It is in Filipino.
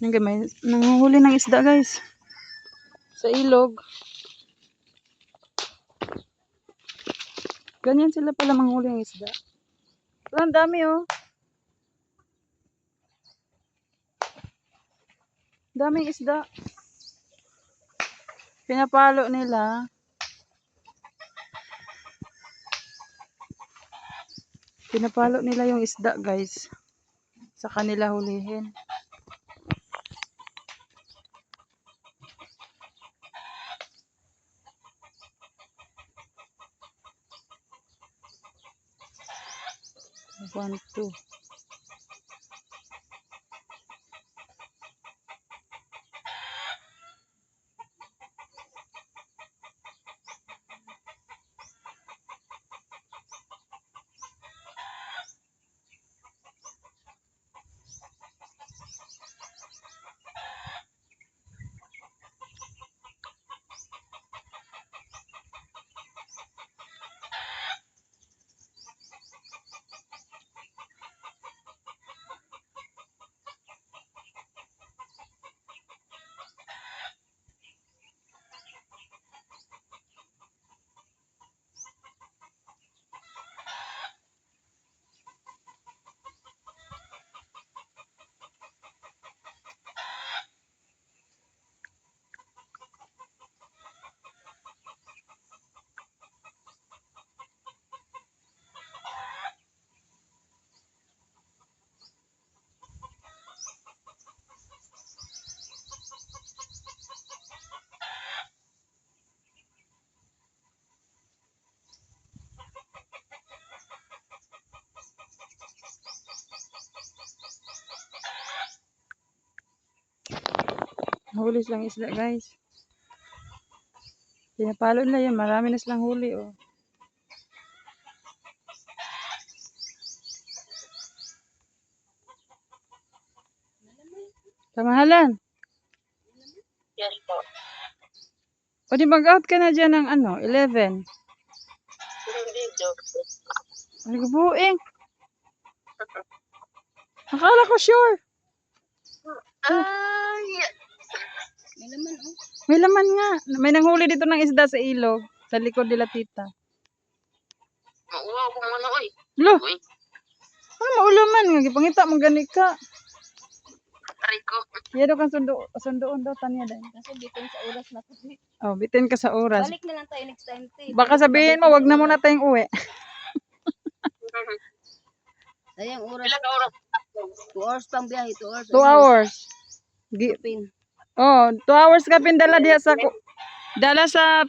May nanguhuli ng isda, guys. Sa ilog. Ganyan sila pala manghuli ng isda. Ang dami, oh. Daming isda. Pinapalo nila. Pinapalo nila yung isda, guys. Sa kanila hulihin. One, two. Huli silang isda, guys. Pinapalo nila yan. Marami na silang huli, oh. Kamahalan. Yes po. O di mag-out ka na dyan ng 11. Hindi, joke. Ay, buing. Akala ko sure. Ay! May laman, oh. May laman nga. May nanghuli dito ng isda sa ilog. Sa likod nila tita. Mauwa ko muna, oy. Lo, Uy, ano maulaman nga? Gipangita mong gani ka. aray ko. Yado kang sundoon daw tanya din. Kasi bitin sa oras na to. Oh, bitin ka sa oras. Balik na lang tayo next time. Baka sabihin mo, wag na muna tayong uwi. Sayang oras. Ilang oras? 2 hours pang biyahe. 2 hours. 2 hours. Pin. Oh, 2 hours ka pindala diha sa dala sa